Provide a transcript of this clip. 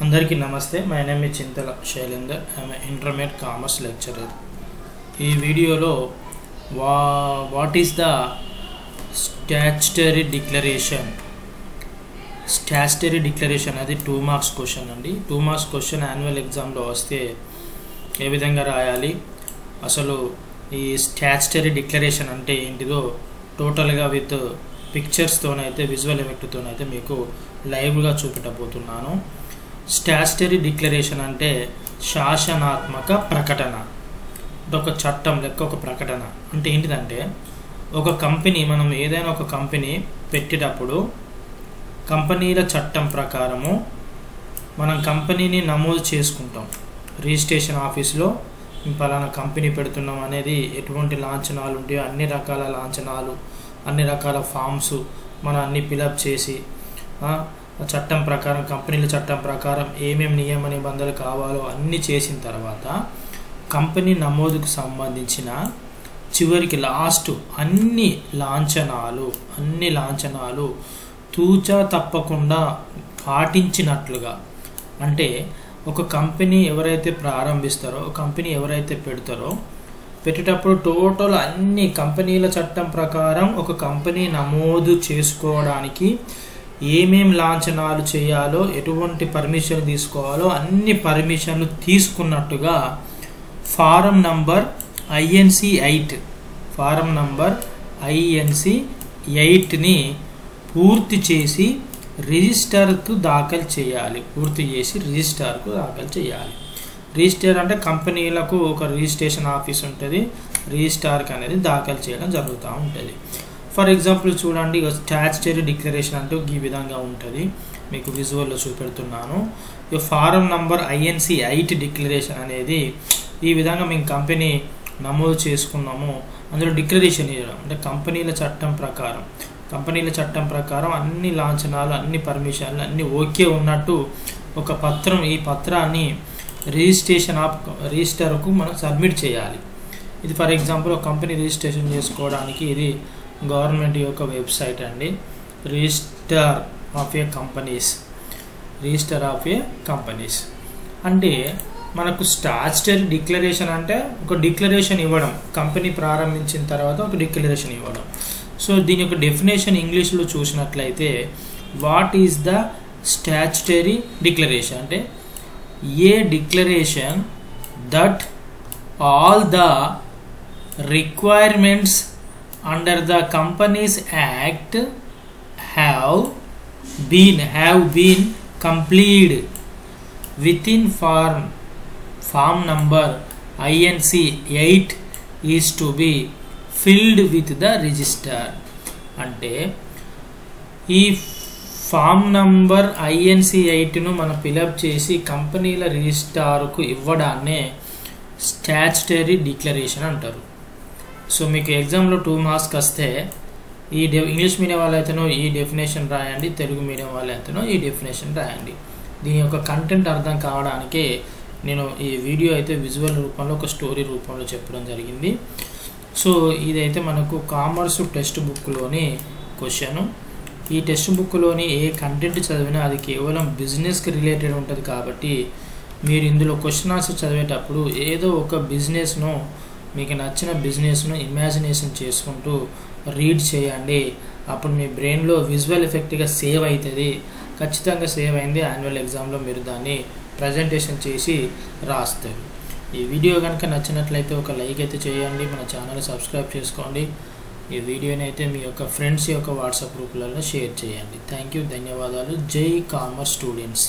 అందరికీ నమస్తే. My name is Chintala Shailender. I'm intermediate commerce lecturer. ఈ వీడియోలో what is the statutory declaration. Statutory declaration అది 2 మార్క్స్ క్వశ్చన్ అండి. 2 మార్క్స్ క్వశ్చన్ యాన్యువల్ ఎగ్జామ్లో వస్తే ఏ విధంగా రాయాలి, అసలు ఈ స్టాట్యుటరీ డిక్లరేషన్ అంటే ఏంటిదో టోటల్గా విత్ పిక్చర్స్తోనైతే విజువల్ ఎఫెక్ట్తోనైతే మీకు లైవ్గా చూపెట్టబోతున్నాను. స్టాట్యుటరీ డిక్లరేషన్ అంటే శాసనాత్మక ప్రకటన, అంటే ఒక చట్టం లెక్క ఒక ప్రకటన. అంటే ఏంటిదంటే ఒక కంపెనీ, మనం ఏదైనా ఒక కంపెనీ పెట్టేటప్పుడు కంపెనీల చట్టం ప్రకారము మనం కంపెనీని నమోదు చేసుకుంటాం. రిజిస్ట్రేషన్ ఆఫీస్లో పలానా కంపెనీ పెడుతున్నాం అనేది ఎటువంటి లాంఛనాలు ఉంటాయో అన్ని రకాల లాంఛనాలు, అన్ని రకాల ఫామ్స్ మనం అన్ని ఫిలప్ చేసి చట్టం ప్రకారం, కంపెనీల చట్టం ప్రకారం ఏమేమి నియమ నిబంధనలు కావాలో అన్నీ చేసిన తర్వాత కంపెనీ నమోదుకు సంబంధించిన చివరికి లాస్ట్ అన్ని లాంఛనాలు తూచా తప్పకుండా పాటించినట్లుగా, అంటే ఒక కంపెనీ ఎవరైతే ప్రారంభిస్తారో, కంపెనీ ఎవరైతే పెట్టేటప్పుడు టోటల్ అన్ని కంపెనీల చట్టం ప్రకారం ఒక కంపెనీ నమోదు చేసుకోవడానికి ఏమేం లాంఛనాలు చేయాలో, ఎటువంటి పర్మిషన్ తీసుకోవాలో అన్ని పర్మిషన్లు తీసుకున్నట్టుగా ఫారం నంబర్ INC 8ని పూర్తి చేసి రిజిస్టర్కు దాఖలు చేయాలి. రిజిస్టర్ అంటే కంపెనీలకు ఒక రిజిస్ట్రేషన్ ఆఫీస్ ఉంటుంది, రిజిస్టార్కి అనేది దాఖలు చేయడం జరుగుతూ ఉంటుంది. ఫర్ ఎగ్జాంపుల్ చూడండి, స్టాట్యుటరీ డిక్లరేషన్ అంటే ఈ విధంగా ఉంటుంది. మీకు విజువల్లో చూపెడుతున్నాను. ఈ ఫారం నంబర్ INC 8 డిక్లరేషన్ అనేది ఈ విధంగా మేము కంపెనీ నమోదు చేసుకున్నాము, అందులో డిక్లరేషన్ ఇవ్వడం. అంటే కంపెనీల చట్టం ప్రకారం అన్ని లాంఛనాలు, అన్ని పర్మిషన్లు అన్నీ ఓకే ఉన్నట్టు ఒక పత్రం, ఈ పత్రాన్ని రిజిస్టర్కు మనం సబ్మిట్ చేయాలి. ఇది ఫర్ ఎగ్జాంపుల్ ఒక కంపెనీ రిజిస్ట్రేషన్ చేసుకోవడానికి ఇది గవర్నమెంట్ యొక్క వెబ్సైట్ అండి, రిజిస్టర్ ఆఫ్ ఏ కంపెనీస్. అంటే మనకు స్టాట్యుటరీ డిక్లరేషన్ అంటే ఒక డిక్లరేషన్ ఇవ్వడం, కంపెనీ ప్రారంభించిన తర్వాత ఒక డిక్లరేషన్ ఇవ్వడం. సో దీని యొక్క డెఫినేషన్ ఇంగ్లీష్లో చూసినట్లయితే what is the statutory declaration అంటే a declaration that all the requirements under the Companies Act have been completed within form number INC 8 is to be filled with the register. అంటే ఈ form number INC 8ను మనం fill up చేసి కంపెనీల రిజిస్టార్కు ఇవ్వడాన్నే statutory declaration అంటారు. So మీకు ఎగ్జామ్లో 2 మార్క్స్కి వస్తే ఇంగ్లీష్ మీడియం వాళ్ళైతేనో ఈ డెఫినేషన్ రాయండి, తెలుగు మీడియం వాళ్ళైతేనో ఈ డెఫినేషన్ రాయండి. దీని యొక్క కంటెంట్ అర్థం కావడానికి నేను ఈ వీడియో అయితే విజువల్ రూపంలో, ఒక స్టోరీ రూపంలో చెప్పడం జరిగింది. సో ఇదైతే మనకు కామర్స్ టెక్స్ట్ బుక్లోని క్వశ్చను. ఈ టెక్స్ట్ బుక్లోని ఏ కంటెంట్ చదివినా అది కేవలం బిజినెస్కి రిలేటెడ్ ఉంటుంది కాబట్టి మీరు ఇందులో క్వశ్చన్ ఆన్సర్ చదివేటప్పుడు ఏదో ఒక బిజినెస్ను, మీకు నచ్చిన బిజినెస్ను ఇమాజినేషన్ చేసుకుంటూ రీడ్ చేయండి. అప్పుడు మీ బ్రెయిన్లో విజువల్ ఎఫెక్ట్గా సేవ్ అవుతుంది. ఖచ్చితంగా సేవ్ అయింది. యాన్యువల్ ఎగ్జామ్లో మీరు దాన్ని ప్రజెంటేషన్ చేసి రాస్తారు. ఈ వీడియో కనుక నచ్చినట్లయితే ఒక లైక్ అయితే చేయండి, మన ఛానల్ సబ్స్క్రైబ్ చేసుకోండి. ఈ వీడియోని అయితే మీ యొక్క ఫ్రెండ్స్ యొక్క వాట్సాప్ గ్రూపులలో షేర్ చేయండి. థ్యాంక్ యూ, ధన్యవాదాలు. జై కామర్స్ స్టూడెంట్స్.